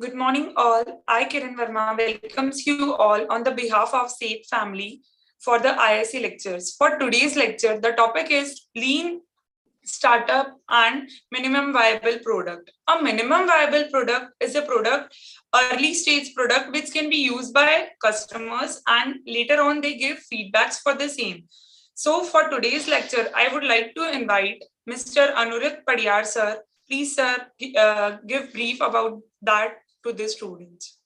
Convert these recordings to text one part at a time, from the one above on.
Good morning, all. I, Kiran Verma, welcomes you all on the behalf of SAFE family for the ISC lectures. For today's lecture, the topic is Lean Startup and Minimum Viable Product. A minimum viable product is a product, early stage product, which can be used by customers and later on they give feedbacks for the same. So, for today's lecture, I would like to invite Mr. Anurit Padiyar, sir. Please, sir, give brief about that to the students.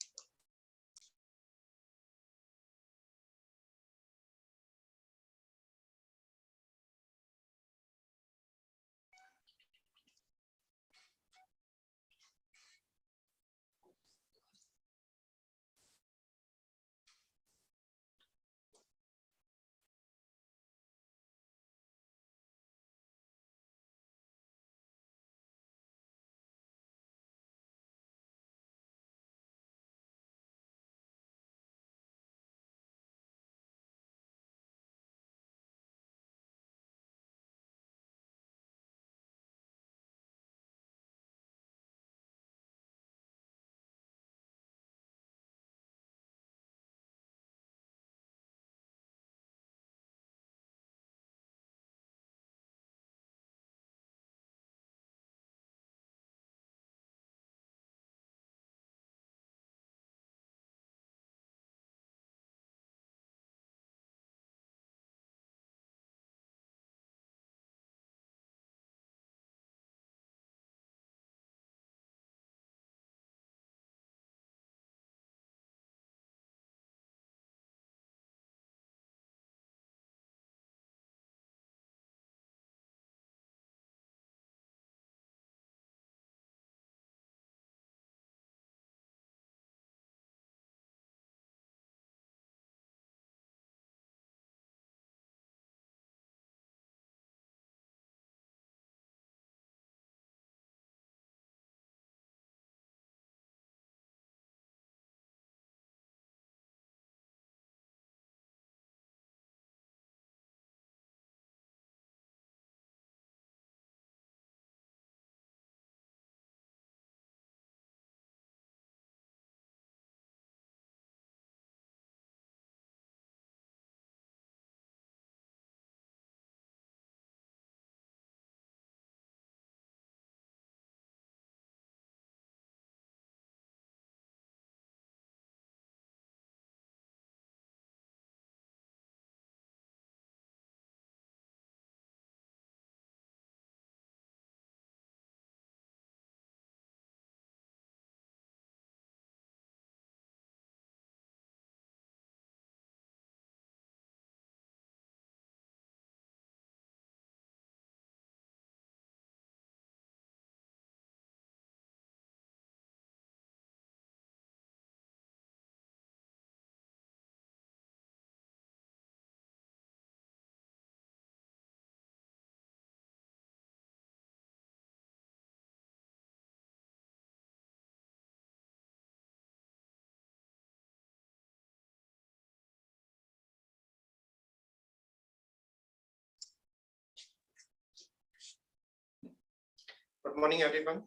Good morning, everyone.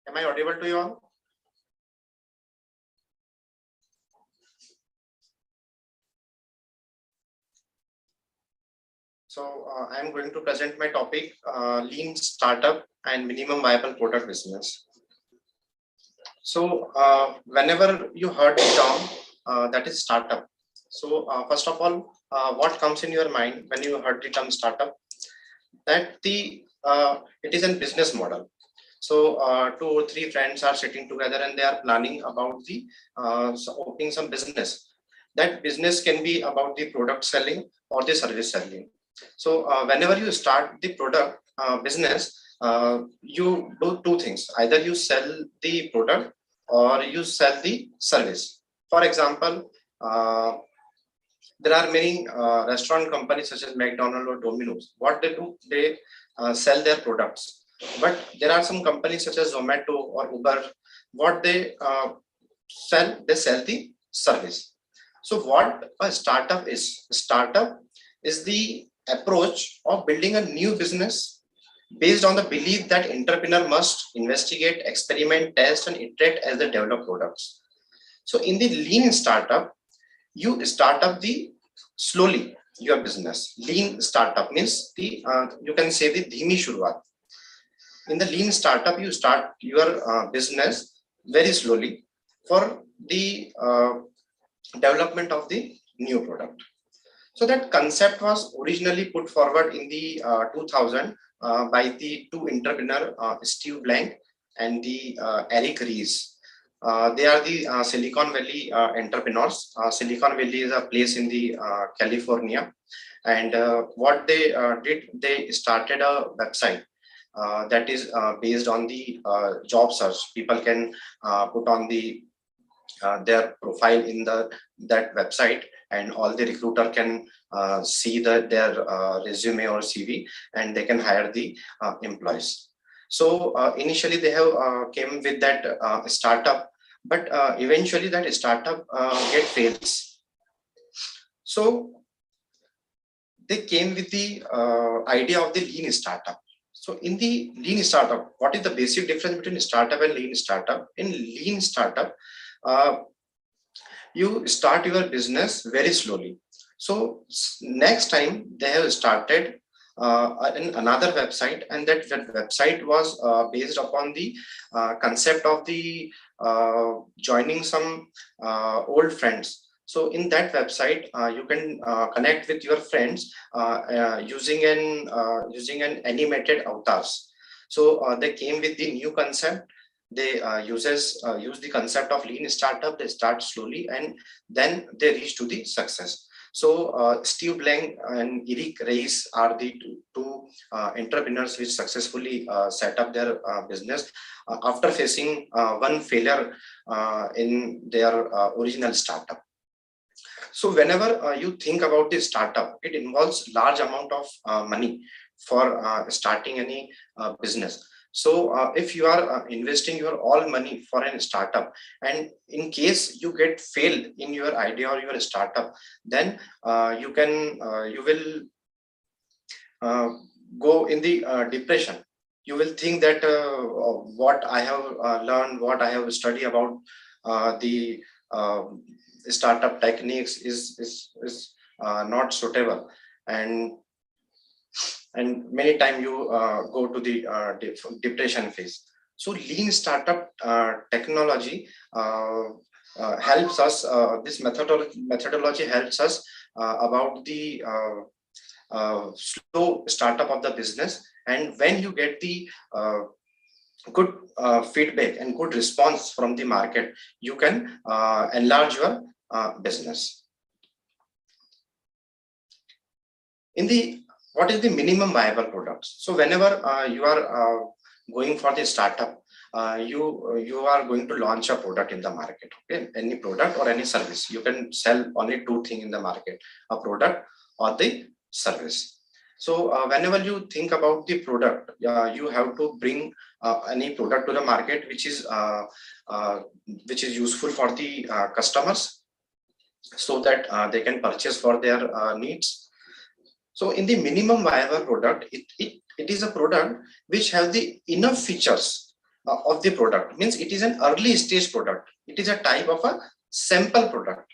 Am I audible to you all? I am going to present my topic, Lean Startup and Minimum Viable Product Business. Whenever you heard the term, that is startup. First of all, what comes in your mind when you heard the term startup? That it is a business model. Two or three friends are sitting together and they are planning about the opening some business. That business can be about the product selling or the service selling. Whenever you start the product business, you do two things. Either you sell the product or you sell the service. For example, there are many restaurant companies such as McDonald's or Domino's. What they do, they sell their products. But there are some companies such as Zomato or Uber. What they sell, they sell the service. So what a startup is? Startup is the approach of building a new business based on the belief that entrepreneur must investigate, experiment, test, and iterate as they develop products. So in the lean startup, you start up the slowly your business. Lean startup means the you can say the dhimi shuruat. In the lean startup, you start your business very slowly for the development of the new product. So that concept was originally put forward in the 2000 by the two entrepreneur Steve Blank and the Eric Ries. They are the Silicon Valley entrepreneurs. Silicon Valley is a place in the California, and what they did, they started a website that is based on the job search. People can put on the their profile in that website, and all the recruiter can see their resume or CV, and they can hire the employees. So initially they have came with that startup, but eventually that startup get fails. So they came with the idea of the lean startup. So in the lean startup, what is the basic difference between startup and lean startup? In lean startup, you start your business very slowly. So next time they have started in another website, and that website was based upon the concept of the joining some old friends. So in that website, you can connect with your friends using an animated avatars. So they came with the new concept. They use the concept of lean startup. They start slowly, and then they reach to the success. So Steve Blank and Eric Ries are the two entrepreneurs which successfully set up their business after facing one failure in their original startup. So whenever you think about the startup, it involves large amount of money for starting any business. So if you are investing your all money for a startup, and in case you get failed in your idea or your startup, then you will go in the depression. You will think that what I have learned, what I have studied about the startup techniques is not suitable, and many times you go to the depression phase. So lean startup technology helps us. This methodology helps us about the slow startup of the business, and when you get the good feedback and good response from the market, you can enlarge your business. In the what is the minimum viable products? So whenever you are going for the startup, you are going to launch a product in the market. Okay, any product or any service. You can sell only two things in the market: a product or the service. So whenever you think about the product, you have to bring any product to the market which is useful for the customers, so that they can purchase for their needs. So in the minimum viable product, it is a product which has the enough features of the product. Means it is an early stage product. It is a type of a sample product.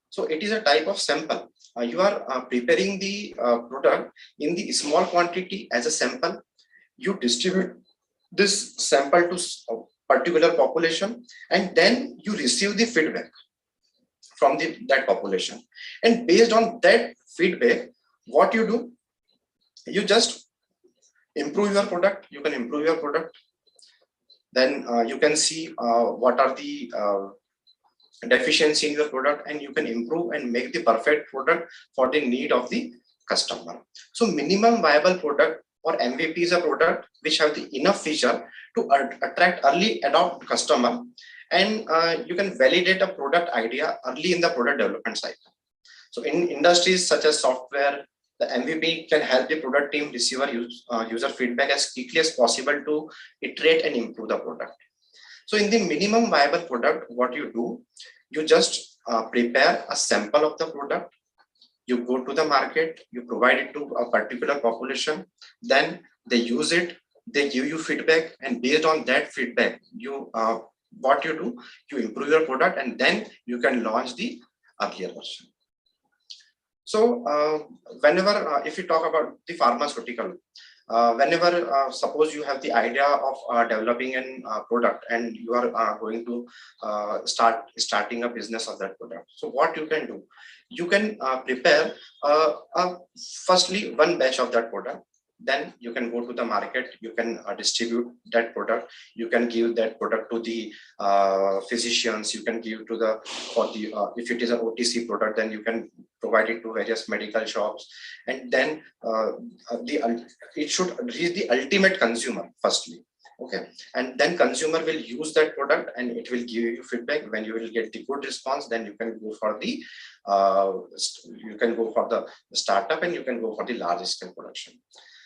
So it is a type of sample. You are preparing the product in the small quantity as a sample. You distribute this sample to a particular population, and then you receive the feedback from that population. And based on that feedback, what you do, you just improve your product. You can improve your product. Then you can see what are the deficiency in your product, and you can improve and make the perfect product for the need of the customer. So minimum viable product or MVP is a product which have the enough feature to attract early adopt customer, and you can validate a product idea early in the product development cycle. So in industries such as software, the MVP can help the product team receive user feedback as quickly as possible to iterate and improve the product. So in the minimum viable product, what you do, you just prepare a sample of the product. You go to the market, you provide it to a particular population, then they use it, they give you feedback, and based on that feedback, you what you do, you improve your product, and then you can launch the earlier version. So whenever if you talk about the pharmaceutical, whenever suppose you have the idea of developing an product and you are going to starting a business of that product, so what you can do, you can prepare firstly one batch of that product, then you can go to the market, you can distribute that product, you can give that product to the physicians, you can give to the for the if it is an OTC product, then you can provide it to various medical shops, and then it should reach the ultimate consumer firstly. Okay, and then consumer will use that product and it will give you feedback. When you will get the good response, then you can go for the startup, and you can go for the large scale production.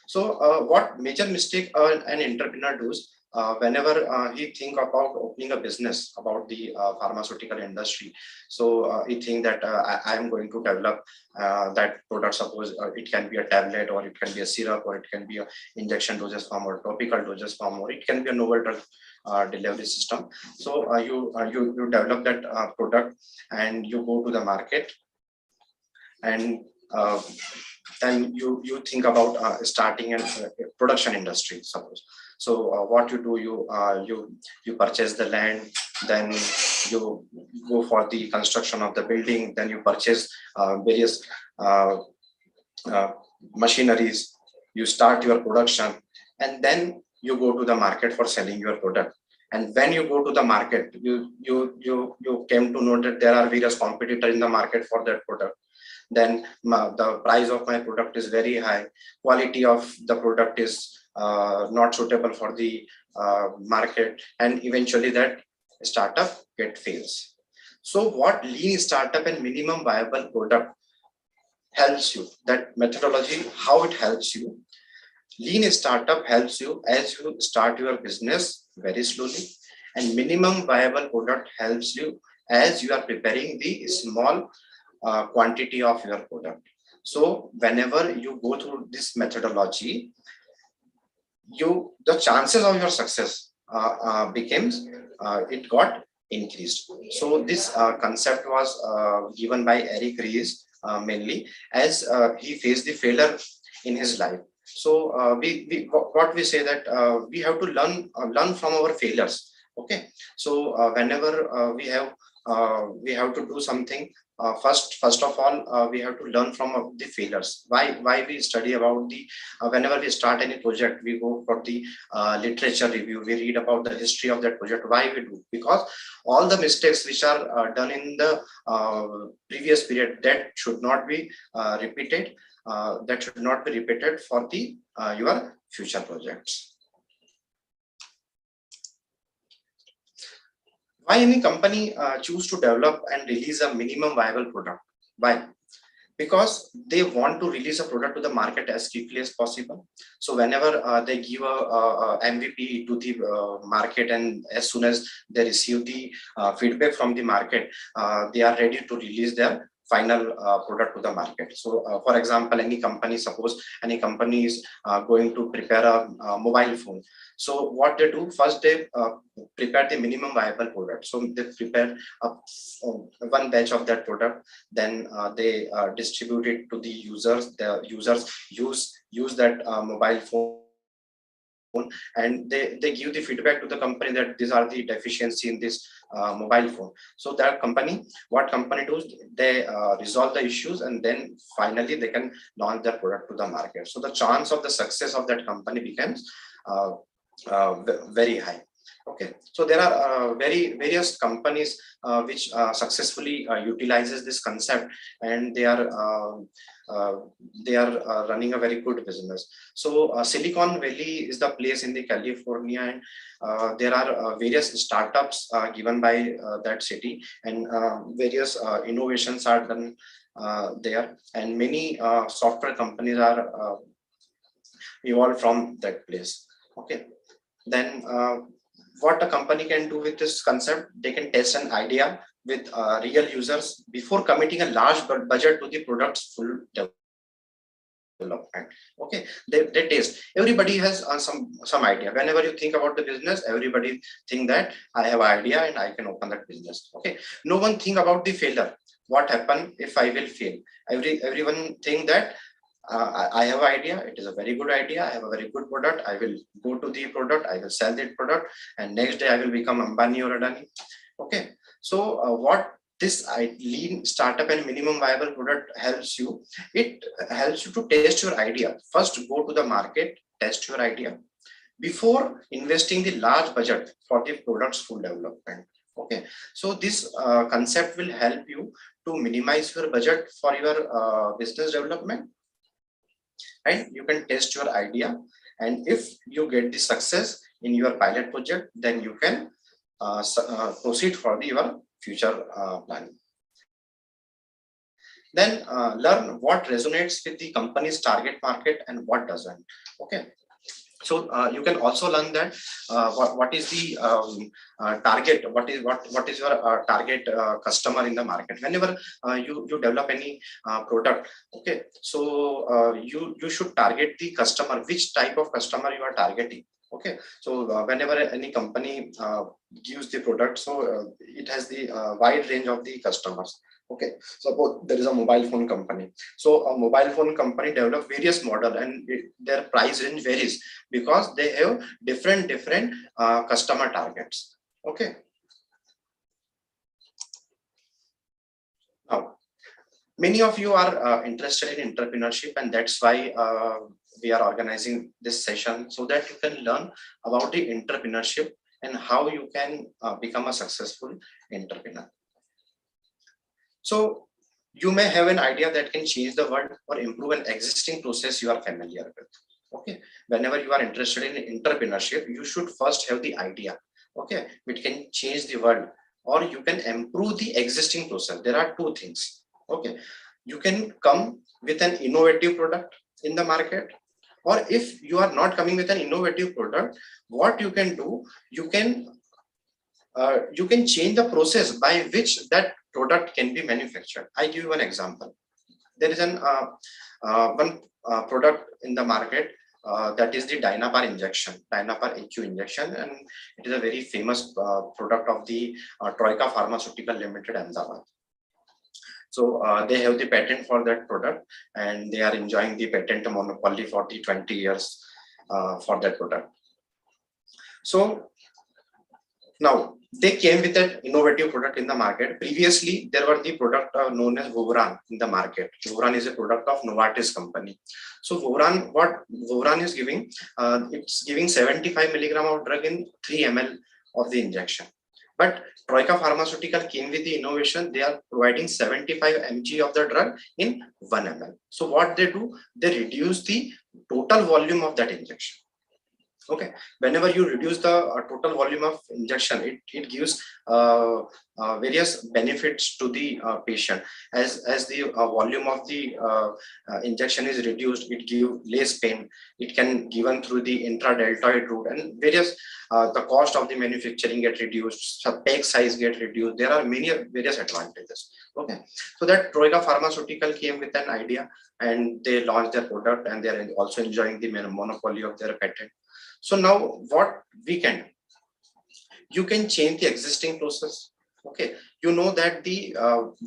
So what major mistake an entrepreneur does whenever he think about opening a business about the pharmaceutical industry. So he think that I am going to develop that product. Suppose it can be a tablet, or it can be a syrup, or it can be a injection dosage form, or topical dosage form, or it can be a novel drug delivery system. So you develop that product and you go to the market, and then you think about starting a production industry, suppose. So what you do, you purchase the land, then you go for the construction of the building, then you purchase various machineries, you start your production, and then you go to the market for selling your product. And when you go to the market, you came to know that there are various competitors in the market for that product. Then the price of my product is very high, quality of the product is not suitable for the market, and eventually that startup fails. So what lean startup and minimum viable product helps you, that methodology, how it helps you. Lean startup helps you as you start your business very slowly, and minimum viable product helps you as you are preparing the small quantity of your product. So whenever you go through this methodology, the chances of your success it got increased. So this concept was given by Eric Ries mainly as he faced the failure in his life. So what we say that we have to learn from our failures. Okay, so whenever we have to do something, first of all, we have to learn from the failures. Why we study about the whenever we start any project, we go for the literature review, we read about the history of that project. Why we do? Because all the mistakes which are done in the previous period, that should not be repeated. That should not be repeated for the your future projects. Why any company choose to develop and release a minimum viable product? Why? Because they want to release a product to the market as quickly as possible. So whenever they give a MVP to the market, and as soon as they receive the feedback from the market, they are ready to release their final product to the market. So for example, any company, suppose any company is going to prepare a mobile phone. So what they do, first they prepare the minimum viable product. So they prepare one batch of that product, then they distribute it to the users. The users use that mobile phone, and they give the feedback to the company that these are the deficiency in this mobile phone. So that company, what company does, they resolve the issues, and then finally they can launch their product to the market. So the chance of the success of that company becomes very high. Okay, so there are various companies which successfully utilizes this concept, and they are running a very good business. So Silicon Valley is the place in the California, and there are various startups given by that city, and various innovations are done there, and many software companies are evolved from that place. Okay, then what a company can do with this concept, they can test an idea with real users before committing a large budget to the product's full development. development. Okay, they taste. Everybody has some idea. Whenever you think about the business, everybody think that I have idea and I can open that business. Okay, no one think about the failure. What happen if I will fail? Everyone think that I have idea. It is a very good idea. I have a very good product. I will go to the product. I will sell that product, and next day I will become Ambani or Adani. Okay, so what this lean startup and minimum viable product helps you, it helps you to test your idea. First, go to the market, test your idea before investing the large budget for the product's full development. Okay, so this concept will help you to minimize your budget for your business development, and you can test your idea, and if you get the success in your pilot project, then you can proceed for your future planning. Then learn what resonates with the company's target market and what doesn't. Okay, so you can also learn that what is the target, what is your target customer in the market. Whenever you develop any product, okay, so you should target the customer, which type of customer you are targeting. Okay, so whenever any company gives the product, so it has the wide range of the customers. Okay, suppose there is a mobile phone company. So a mobile phone company develop various model, and their price range varies because they have different customer targets. Okay. Now, many of you are interested in entrepreneurship, and that's why we are organizing this session, so that you can learn about the entrepreneurship and how you can become a successful entrepreneur. So you may have an idea that can change the world or improve an existing process you are familiar with. Okay, whenever you are interested in entrepreneurship, you should first have the idea, okay, which can change the world, or you can improve the existing process. There are two things. Okay, you can come with an innovative product in the market, or if you are not coming with an innovative product, what you can do, you can change the process by which that product can be manufactured. I give you an example. There is an one product in the market that is the Dynapar injection, Dynapar HQ injection, and it is a very famous product of the Troika Pharmaceutical Limited, Ahmedabad. So they have the patent for that product, and they are enjoying the patent monopoly for the 20 years for that product. So now they came with an innovative product in the market. Previously, there were the product known as Voveran in the market. Voveran is a product of Novartis company. So Voveran, what Voveran is giving, it's giving 75 milligram of drug in 3 ml of the injection. But Troika Pharmaceutical came with the innovation. They are providing 75 mg of the drug in 1 ml. So what they do, they reduce the total volume of that injection. Okay, whenever you reduce the total volume of injection, it gives various benefits to the patient. As the volume of the injection is reduced, it gives less pain. It can given through the intradeltoid route, and various the cost of the manufacturing get reduced, so pack size get reduced. There are many various advantages. Okay, so that Troika Pharmaceutical came with an idea, and they launched their product, and they are also enjoying the monopoly of their patent. So now what we can do? You can change the existing process. Okay, you know that the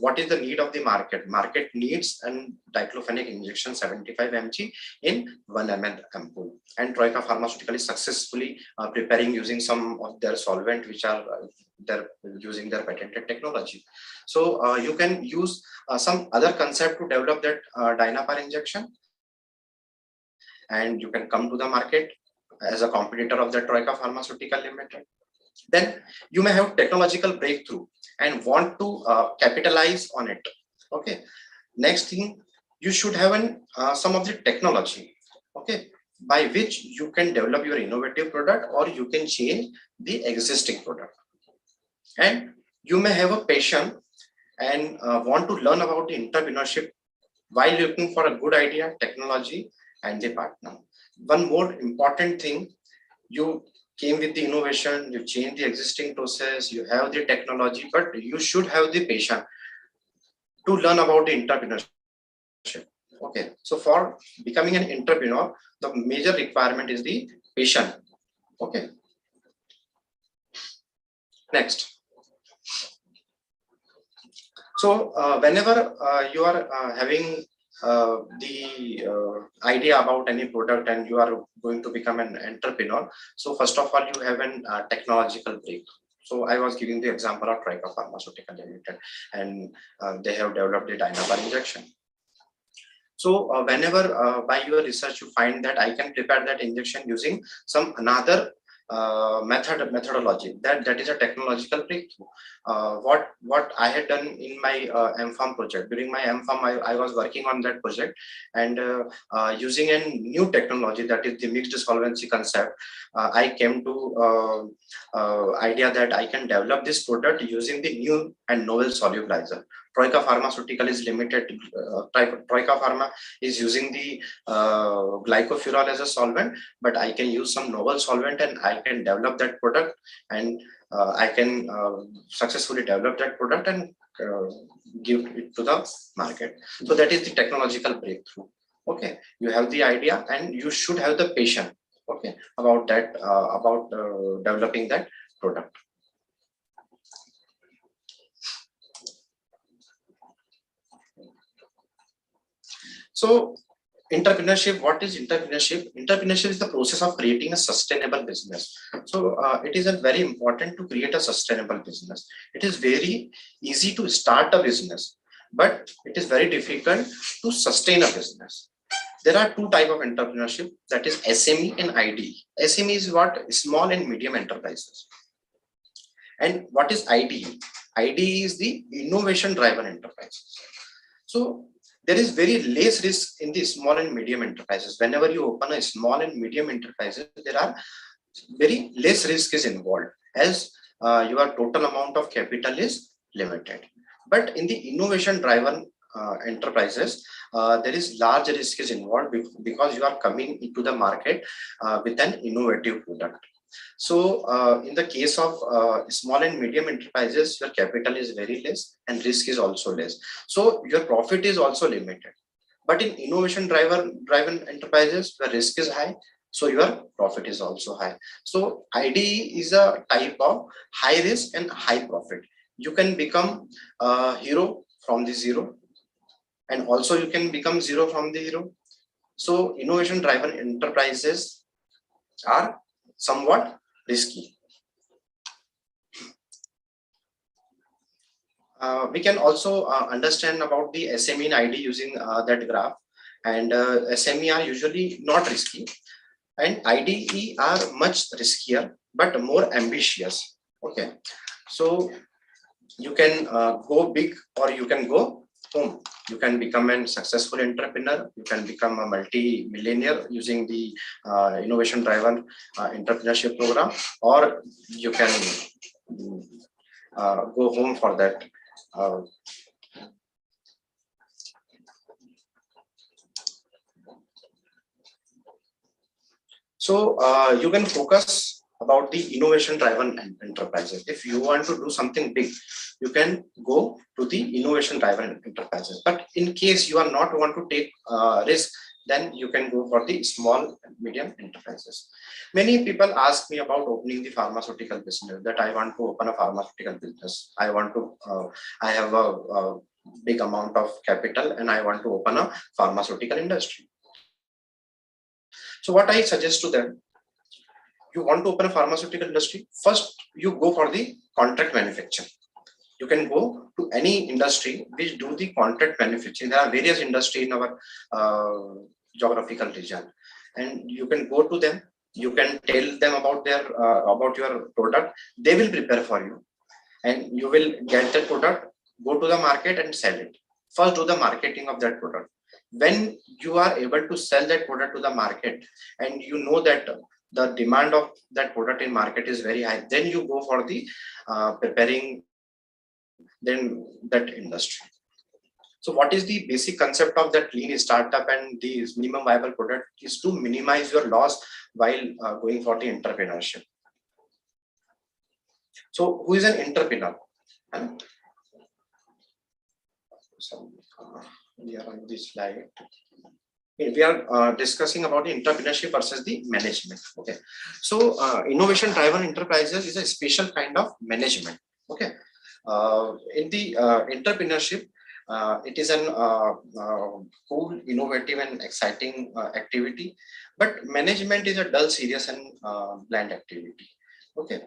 what is the need of the market. Market needs an diclofenac injection 75 mg in 1 ml ampoule, and Troika Pharmaceutical is successfully preparing using some of their solvent, which are they're using their patented technology. So you can use some other concept to develop that Dynapar injection, and you can come to the market as a competitor of the Troika Pharmaceutical Limited. Then you may have technological breakthrough and want to capitalize on it. Okay. Next thing, you should have some of the technology, okay, by which you can develop your innovative product, or you can change the existing product. And you may have a passion and want to learn about the entrepreneurship while looking for a good idea, technology, and the partner. One more important thing, you came with the innovation, you change the existing process, you have the technology, but you should have the passion to learn about the entrepreneurship. Okay, so for becoming an entrepreneur, the major requirement is the patience. Okay, next. So whenever you are having the idea about any product and you are going to become an entrepreneur, so first of all, you have an technological break. So I was giving the example of Trica Pharmaceutical Limited, and they have developed the Dynavar injection. So whenever by your research you find that I can prepare that injection using some another methodology, that is a technological breakthrough. What I had done in my MPharm project, during my MPharm I was working on that project, and using a new technology, that is the mixed solvency concept, I came to idea that I can develop this product using the new and novel solubilizer. Troika Pharmaceutical is limited. Troika Pharma is using the glycopyrrole as a solvent, but I can use some novel solvent and I can develop that product, and I can successfully develop that product and give it to the market. So that is the technological breakthrough. Okay, you have the idea and you should have the patience. Okay, about that, about developing that product. So entrepreneurship, what is entrepreneurship? Entrepreneurship is the process of creating a sustainable business. So it is very important to create a sustainable business. It is very easy to start a business, but it is very difficult to sustain a business. There are two types of entrepreneurship, that is SME and IDE. SME is what? Small and medium enterprises. And what is IDE? IDE is the innovation driven enterprises. So there is very less risk in the small and medium enterprises. Whenever you open a small and medium enterprises, there are very less risk is involved, as your total amount of capital is limited. But in the innovation driven enterprises, there is large risk is involved because you are coming into the market with an innovative product. So in the case of small and medium enterprises, your capital is very less and risk is also less. So your profit is also limited. But in innovation driven enterprises, where risk is high, so your profit is also high. So IDE is a type of high risk and high profit. You can become a hero from the zero, and also you can become zero from the hero. So innovation driven enterprises are somewhat risky. We can also understand about the SME and ID using that graph. And SME are usually not risky, and IDE are much riskier but more ambitious. Okay, so you can go big or you can go home. You can become a successful entrepreneur. You can become a multi-millionaire using the innovation-driven entrepreneurship program, or you can go home for that. So you can focus about the innovation-driven enterprises. If you want to do something big, you can go to the innovation-driven enterprises. But in case you are not want to take risk, then you can go for the small and medium enterprises. Many people ask me about opening the pharmaceutical business, that I want to open a pharmaceutical business. I want to, I have a big amount of capital and I want to open a pharmaceutical industry. So what I suggest to them, you want to open a pharmaceutical industry, first you go for the contract manufacture. You can go to any industry which do the contract manufacturing. There are various industries in our geographical region, and you can go to them. You can tell them about their about your product. They will prepare for you, and you will get that product. Go to the market and sell it. First, do the marketing of that product. When you are able to sell that product to the market, and you know that the demand of that product in market is very high, then you go for the preparing then that industry. So what is the basic concept of that lean startup and the minimum viable product is to minimize your loss while going for the entrepreneurship. So who is an entrepreneur? So here on this slide. we are discussing about the entrepreneurship versus the management. Okay, so innovation driven enterprises is a special kind of management. Okay, in the entrepreneurship, it is an cool, innovative, and exciting activity, but management is a dull, serious, and bland activity. Okay,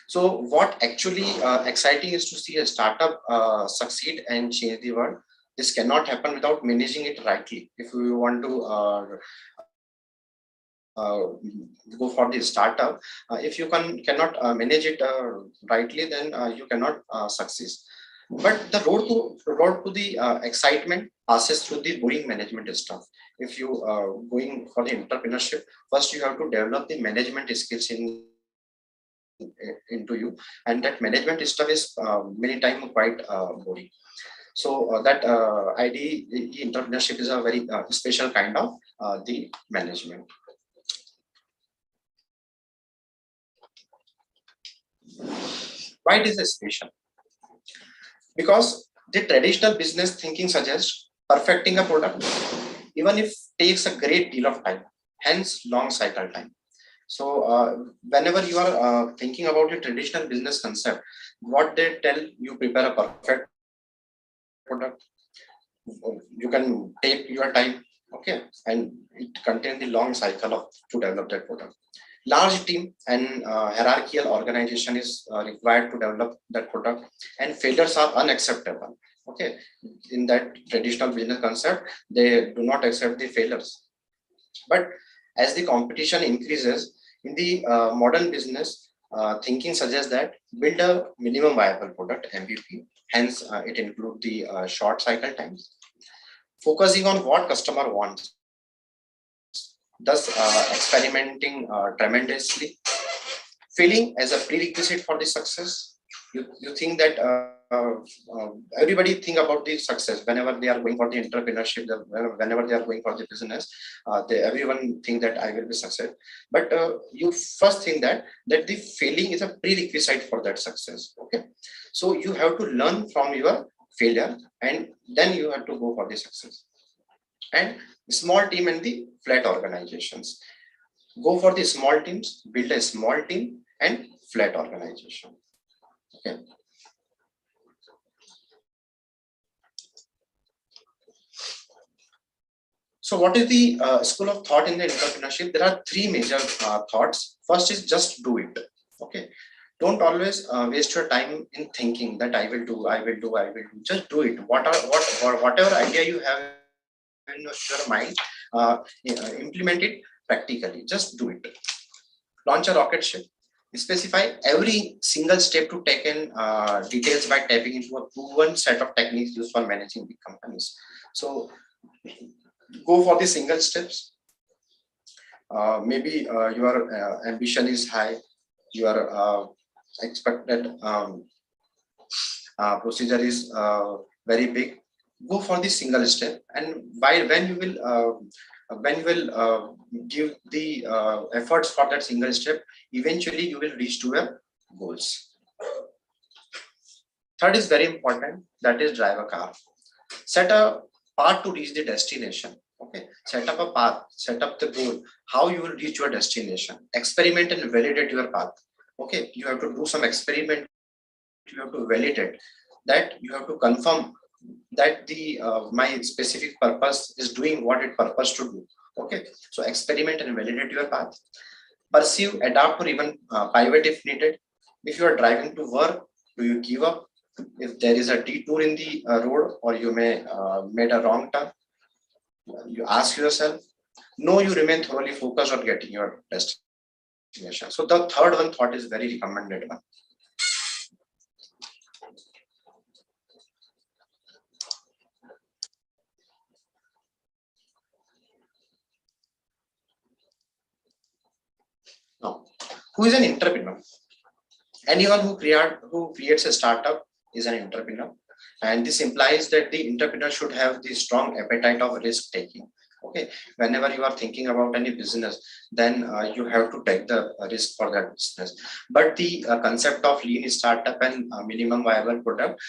so what actually exciting is to see a startup succeed and change the world. This cannot happen without managing it rightly. If we want to go for the startup, if you cannot manage it rightly, then you cannot succeed. But the road to the excitement passes through the boring management stuff. If you going for the entrepreneurship, first you have to develop the management skills into you, and that management stuff is many times quite boring. So that ID entrepreneurship is a very special kind of the management. Why it is special? Because the traditional business thinking suggests perfecting a product, even if takes a great deal of time, hence long cycle time. So whenever you are thinking about the traditional business concept, what they tell you, prepare a perfect product. You can take your time, okay, and it contains the long cycle of to develop that product. Large team and hierarchical organization is required to develop that product, and failures are unacceptable. Okay, in that traditional business concept, they do not accept the failures. But as the competition increases in the modern business, thinking suggests that build a minimum viable product (MVP). Hence, it includes the short cycle times, focusing on what customer wants, thus experimenting tremendously, failing as a prerequisite for the success. You think that everybody think about the success whenever they are going for the entrepreneurship, whenever they are going for the business, everyone think that I will be success. But you first think that the failing is a prerequisite for that success. Okay, so you have to learn from your failure, and then you have to go for the success. And small team and the flat organizations. Go for the small teams, build a small team and flat organization. Okay. So what is the school of thought in the entrepreneurship? There are three major thoughts. First is just do it. Okay. Don't always waste your time in thinking that I will do. Just do it. Whatever idea you have in your mind, implement it practically. Just do it. Launch a rocket ship. Specify every single step to take in details by tapping into a proven set of techniques used for managing big companies. So go for the single steps. Maybe your ambition is high, your expected procedure is very big. Go for the single step, and when you will give the efforts for that single step, eventually you will reach to your goals. Third is very important, that is drive a car. Set a path to reach the destination. Okay, set up a path, set up the goal, how you will reach your destination. Experiment and validate your path. Okay, you have to do some experiment, you have to validate that, you have to confirm that the my specific purpose is doing what it purpose to do. Okay, so experiment and validate your path. Pursue, adapt, or even pivot if needed. If you are driving to work, do you give up? If there is a detour in the road, or you may made a wrong turn, you ask yourself. No, you remain thoroughly focused on getting your destination. So the third one thought is very recommended one. Now, who is an entrepreneur? Anyone who creates a startup is an entrepreneur, and this implies that the entrepreneur should have the strong appetite of risk taking. Okay, whenever you are thinking about any business, then you have to take the risk for that business. But the concept of lean startup and minimum viable product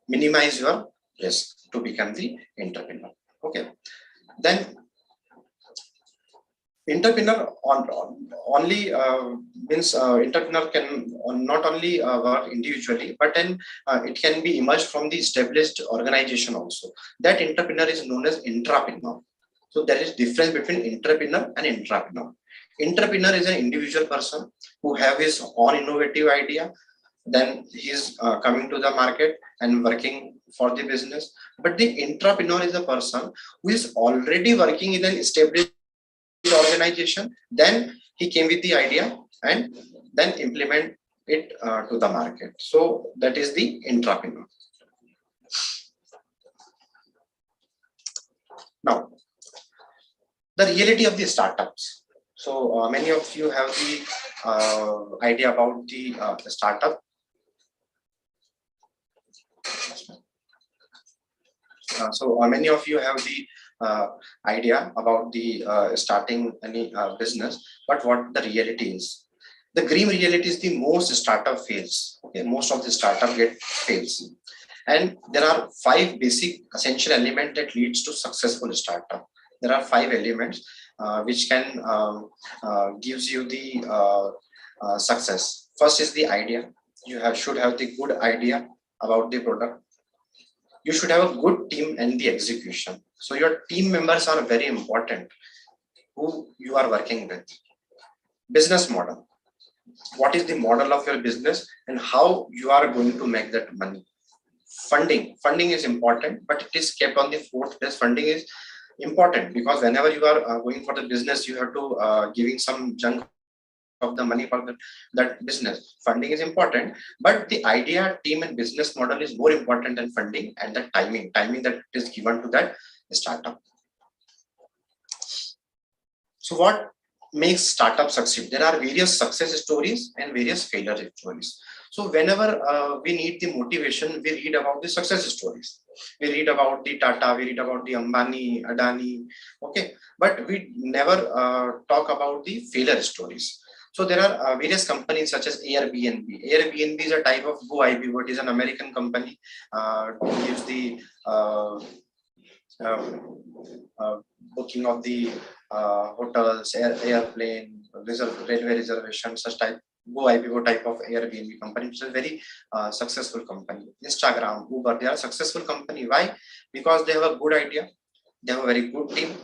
minimize your risk to become the entrepreneur. Okay, Then entrepreneur only means entrepreneur can not only work individually, but then it can be emerged from the established organization also. That entrepreneur is known as intrapreneur. So there is difference between entrepreneur and intrapreneur. Entrepreneur is an individual person who have his own innovative idea, then he's coming to the market and working for the business. But the intrapreneur is a person who is already working in an established organization, then he came with the idea and then implement it to the market. So that is the intrapreneur. Now, the reality of the startups. So many of you have the idea about the startup. So many of you have the idea about the starting any business, but what the reality is. The grim reality is the most startup fails. Okay, most of the startup get fails, and there are 5 basic essential elements that leads to successful startup. There are 5 elements which can gives you the success. First is the idea. You should have the good idea about the product. You should have a good team and the execution. So your team members are very important who you are working with. Business model. What is the model of your business and how you are going to make that money? Funding is important, but it is kept on the 4th place. Funding is important because whenever you are going for the business, you have to giving some chunk of the money for that business. Funding is important, but the idea, team and business model is more important than funding, and the timing that is given to that startup. So what makes startup succeed? There are various success stories and various failure stories. So whenever we need the motivation, we read about the success stories. We read about the Tata, we read about the Ambani, Adani, okay, but we never talk about the failure stories. So there are various companies such as Airbnb. Airbnb is a type of GoIBO. It is an American company. Gives the booking of the hotels, airplane, railway reservations, such type GoIBO type of Airbnb company, which is a very successful company. Instagram, Uber, they are a successful company. Why? Because they have a good idea, they have a very good team,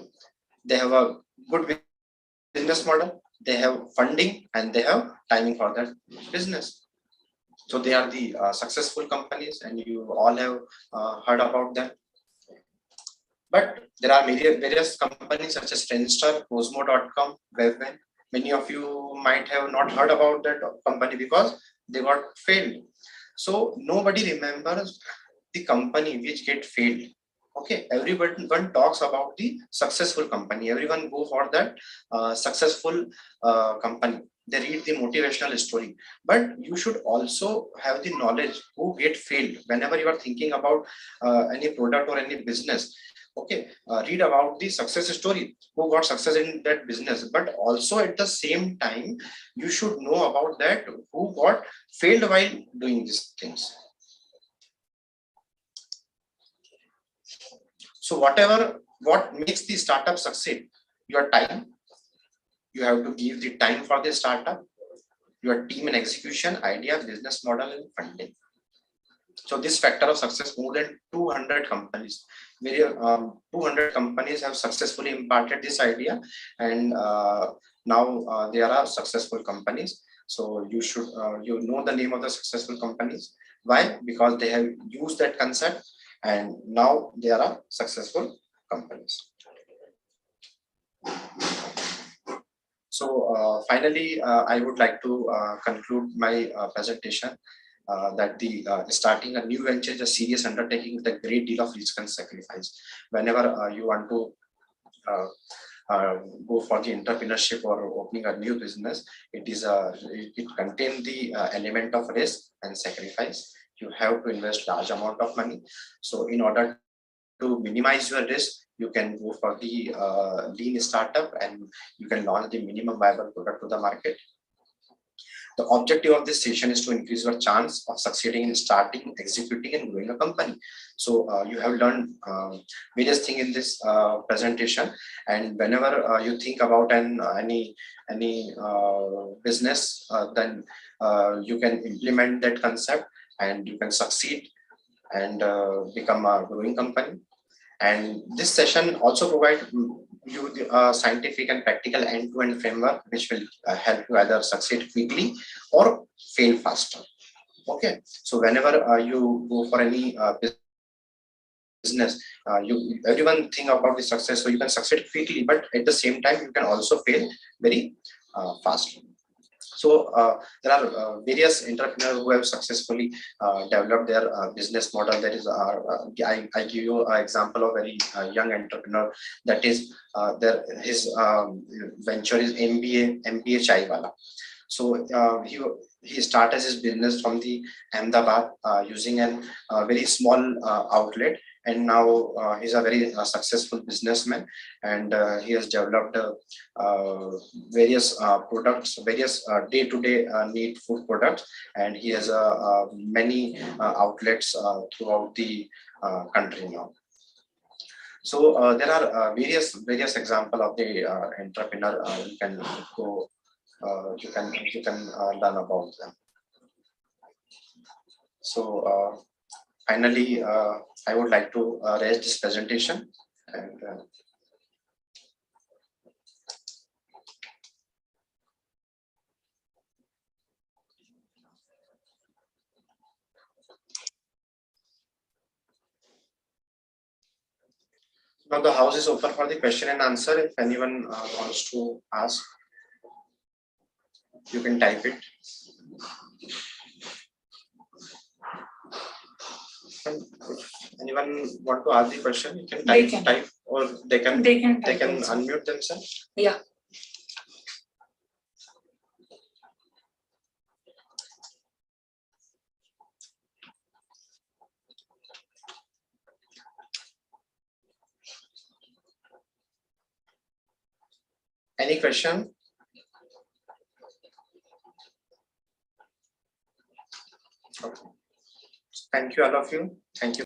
they have a good business model, they have funding, and they have timing for that business. So they are the successful companies, and you all have heard about them. But there are various companies such as Friendster, Cosmo.com, Webvan. Many of you might have not heard about that company because they got failed. So nobody remembers the company which get failed. Okay, everyone talks about the successful company. Everyone go for that successful company. They read the motivational story, but you should also have the knowledge who get failed. Whenever you are thinking about any product or any business, okay, read about the success story, who got success in that business, but also at the same time you should know about that who got failed while doing these things. So what makes the startup succeed? Your time. You have to give the time for the startup, your team and execution, idea, business model, and funding. So this factor of success, more than 200 companies, 200 companies have successfully imparted this idea, and now they are successful companies. So you should you know the name of the successful companies. Why? Because they have used that concept, and now they are successful companies. So finally, I would like to conclude my presentation that the starting a new venture is a serious undertaking with a great deal of risk and sacrifice. Whenever you want to go for the entrepreneurship or opening a new business, it contains the element of risk and sacrifice. You have to invest large amount of money. So in order to minimize your risk, you can go for the lean startup and you can launch the minimum viable product to the market. The objective of this session is to increase your chance of succeeding in starting, executing, and growing a company. So you have learned various things in this presentation, and whenever you think about any business, then you can implement that concept and you can succeed and become a growing company. And this session also provide you the scientific and practical end-to-end framework, which will help you either succeed quickly or fail faster. Okay, so whenever you go for any business, everyone think about the success, so you can succeed quickly, but at the same time you can also fail very fast. So there are various entrepreneurs who have successfully developed their business model. That is, I give you an example of very young entrepreneur. That is, his venture is MBA Chaiwala. So he started his business from the Ahmedabad using a very small outlet, and now he's a very successful businessman, and he has developed various products, various day-to-day need food products, and he has many outlets throughout the country now. So there are various example of the entrepreneur. You can go. You can learn about them. So finally, I would like to raise this presentation, and now the house is open for the question and answer. If anyone wants to ask, you can type it. And if anyone want to ask the question, you can type, or they can unmute themselves. Yeah. Any question? Okay. Thank you, all of you. Thank you.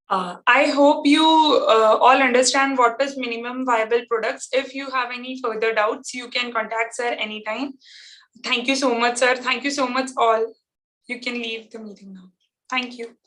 I hope you all understand what is minimum viable products. If you have any further doubts, you can contact sir anytime. Thank you so much, sir. Thank you so much, all. You can leave the meeting now. Thank you.